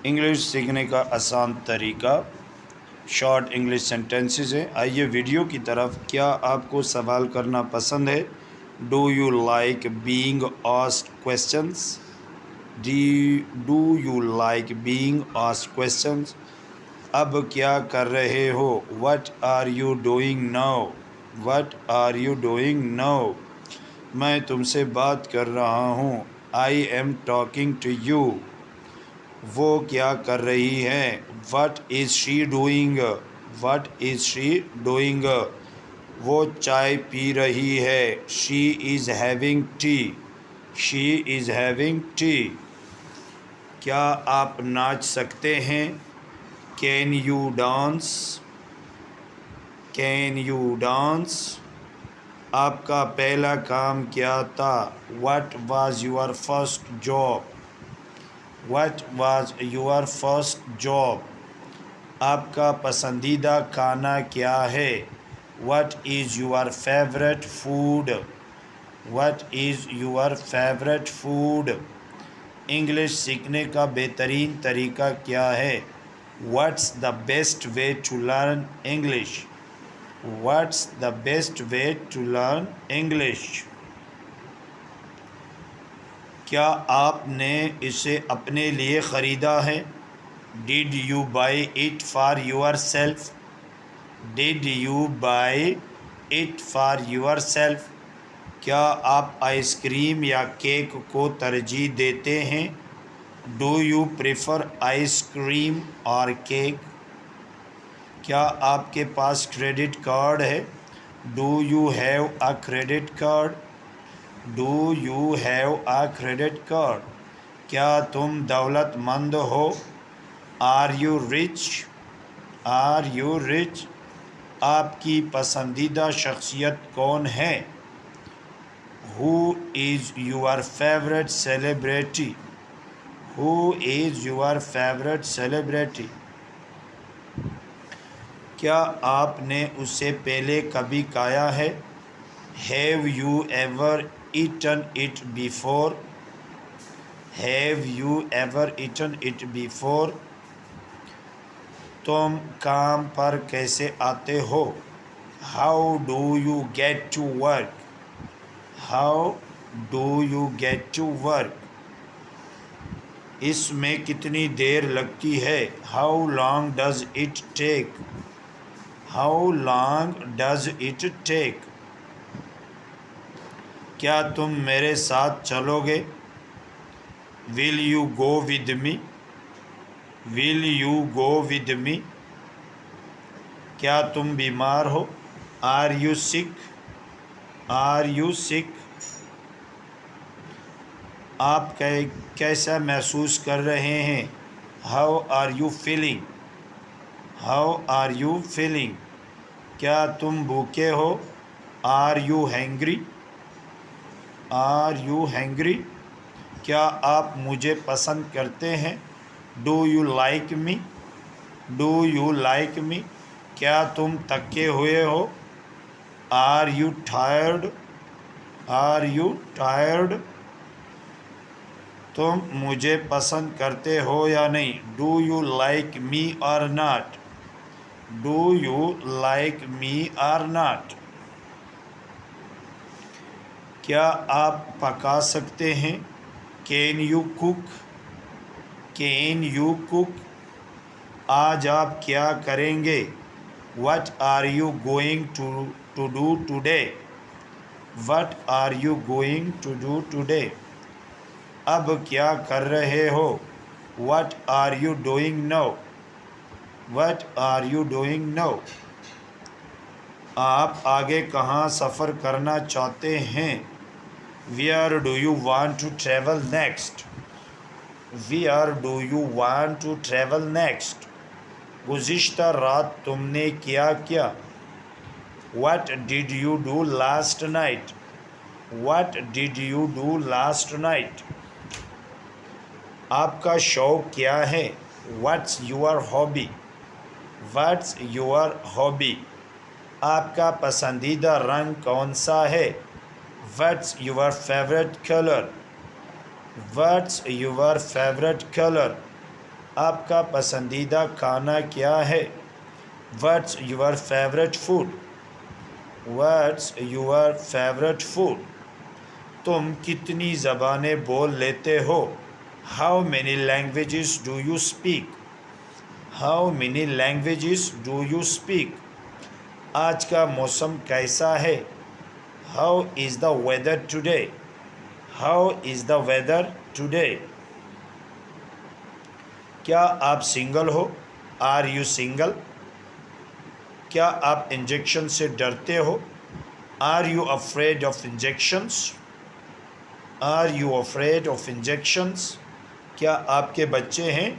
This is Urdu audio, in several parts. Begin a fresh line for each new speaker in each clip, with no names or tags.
انگلش سیکھنے کا آسان طریقہ شارٹ انگلش سینٹینسز ہے۔ آئیے ویڈیو کی طرف۔ کیا آپ کو سوال کرنا پسند ہے؟ Do you like being asked questions? Do you like being asked questions? اب کیا کر رہے ہو؟ What are you doing now? What are you doing now? میں تم سے بات کر رہا ہوں۔ I am talking to you. وہ کیا کر رہی ہے؟ What is she doing? What is she doing? وہ چائے پی رہی ہے۔ She is having tea. She is having tea. کیا آپ ناچ سکتے ہیں؟ Can you dance? Can you dance? آپ کا پہلا کام کیا تھا؟ What was your first job? What was your first job? آپ کا پسندیدہ کھانا کیا ہے؟ What is your favourite food? What is your favourite food? English سیکھنے کا بہترین طریقہ کیا ہے؟ What's the best way to learn English? What's the best way to learn English? کیا آپ نے اسے اپنے لیے خریدا ہے؟ Did you by it for your self? Did you by it for your self? کیا آپ آئس کریم یا کیک کو ترجیح دیتے ہیں؟ Do you prefer ice cream or cake? کیا آپ کے پاس کریڈٹ کارڈ ہے؟ Do you have a credit card? Do you have a credit card? کیا تم دولت مند ہو؟ Are you rich? Are you rich? آپ کی پسندیدہ شخصیت کون ہے؟ Who is your favourite celebrity? Who is your favourite celebrity? کیا آپ نے اسے پہلے کبھی کھایا ہے؟ Have you ever eaten it before? Have you ever eaten it before? تم کام پر کیسے آتے ہو؟ How do you get to work? How do you get to work? اس میں کتنی دیر لگتی ہے؟ How long does it take? How long does it take? کیا تم میرے ساتھ چلو گے؟ Will you go with me? Will you go with me? کیا تم بیمار ہو؟ Are you sick? Are you sick? آپ کیسا محسوس کر رہے ہیں؟ How are you feeling? How are you feeling? کیا تم بھوکے ہو؟ Are you hungry? Are you hungry? کیا آپ مجھے پسند کرتے ہیں؟ Do you like me? Do you like me? کیا تم تھکے ہوئے ہو؟ Are you tired? Are you tired? تم مجھے پسند کرتے ہو یا نہیں؟ Do you like me or not? Do you like me or not? کیا آپ پکا سکتے ہیں؟ Can you cook? Can you cook? آج آپ کیا کریں گے؟ What are you going to do today? What are you going to do today? اب کیا کر رہے ہو؟ What are you doing now? What are you doing now? آپ آگے کہاں سفر کرنا چاہتے ہیں؟ Where do you want to travel next? Where do you want to travel next? گزشتہ رات تم نے کیا کیا؟ What did you do last night? What did you do last night? آپ کا شوق کیا ہے؟ What's your hobby? What's your hobby? آپ کا پسندیدہ رنگ کون سا ہے؟ What's your favourite colour? What's your favourite colour? آپ کا پسندیدہ کھانا کیا ہے؟ What's your favorite food? What's your favorite food? تم کتنی زبانیں بول لیتے ہو؟ How many languages do you speak? How many languages do you speak? آج کا موسم کیسا ہے؟ How is the weather today? How is the weather today? کیا آپ single who? Are you single? کیا آپ انجیکشن سے ڈرتے ہو؟ Are you afraid of injections? Are you afraid of injections? کیا آپ کے بچے ہیں؟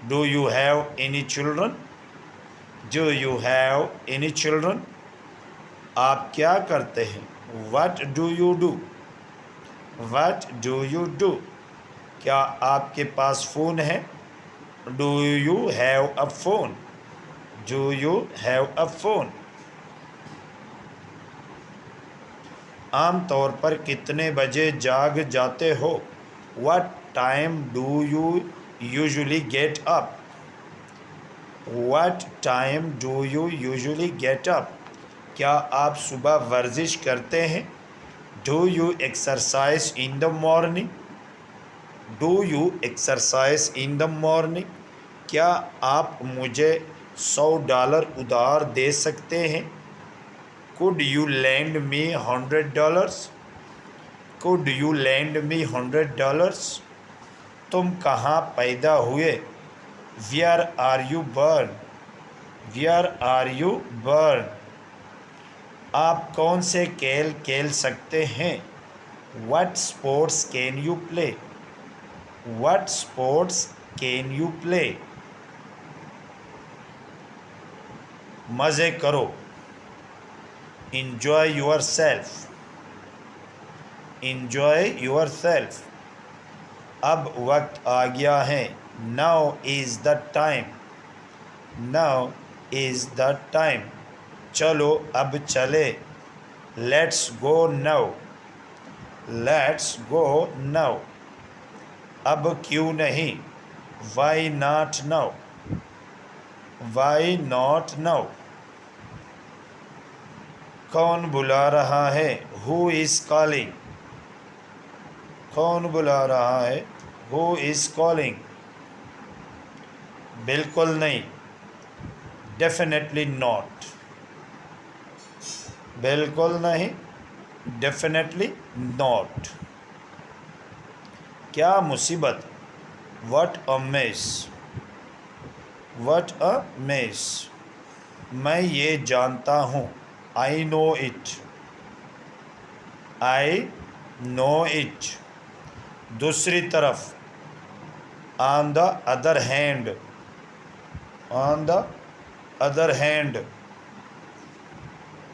Do you have any children? Do you have any children? آپ کیا کرتے ہیں؟ What do you do? What do you do? کیا آپ کے پاس فون ہے؟ Do you have a phone? Do you have a phone? عام طور پر کتنے بجے جاگ جاتے ہو؟ What time do you usually get up? What time do you usually get up? کیا آپ صبح ورزش کرتے ہیں؟ Do you exercise in the morning? Do you exercise in the morning? کیا آپ مجھے $100 ادھار دے سکتے ہیں؟ Could you lend me $100? Could you lend me $100? تم کہاں پیدا ہوئے؟ Where are you born? Where are you born? آپ کون سے کھیل کھیل سکتے ہیں؟ What sports can you play? What sports can you play? مزے کرو. Enjoy yourself. Enjoy yourself. اب وقت آ گیا ہے. Now is the time. Now is the time. چلو اب چلے. Let's go now. Let's go now. اب کیوں نہیں؟ Why not now? Why not now? کون بلا رہا ہے؟ Who is calling? کون بلا رہا ہے؟ Who is calling? بالکل نہیں. Definitely not. بالکل نہیں. Definitely not. کیا مصیبت؟ What a mess. What a mess. میں یہ جانتا ہوں. I know it. I know it. دوسری طرف. On the other hand. On the other hand.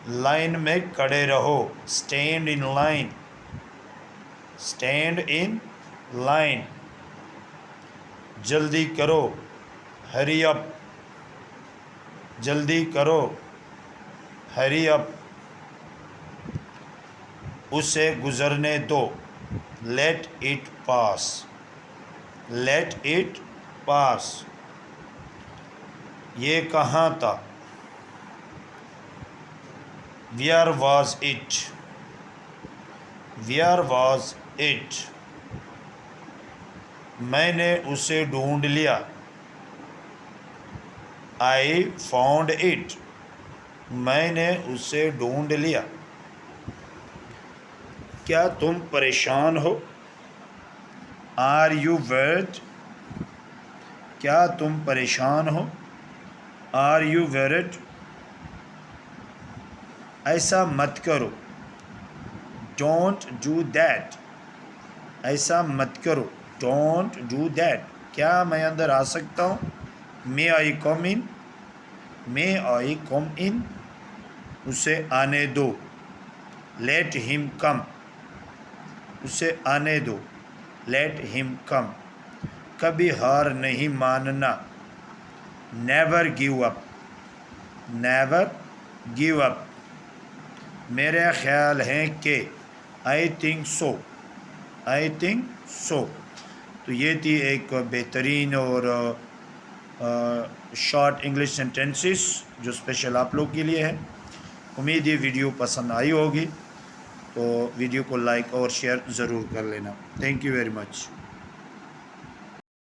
Line میں کھڑے رہو. Stand in line. Stand in line. جلدی کرو. Hurry up. جلدی کرو. Hurry up. اسے گزرنے دو. Let it pass. Let it pass. یہ کہاں تھا؟ Where was it? Where was it? میں نے اسے ڈھونڈ لیا. I found it. میں نے اسے ڈھونڈ لیا. کیا تم پریشان ہو؟ Are you worried? کیا تم پریشان ہو؟ Are you worried? ایسا مت کرو. Don't do that. ایسا مت کرو. Don't do that. کیا میں اندر آ سکتا ہوں؟ May I come in? May I come in? اسے آنے دو. Let him come. اسے آنے دو. Let him come. کبھی ہار نہیں ماننا. Never give up. Never give up. میرے خیال ہے کہ. I think so. I think so. تو یہ تھی ایک بہترین اور شارٹ انگلش سینٹینسز جو اسپیشل آپ لوگ کے لیے ہے. امید یہ ویڈیو پسند آئی ہوگی، تو ویڈیو کو لائک اور شیئر ضرور کر لینا. Thank you very much.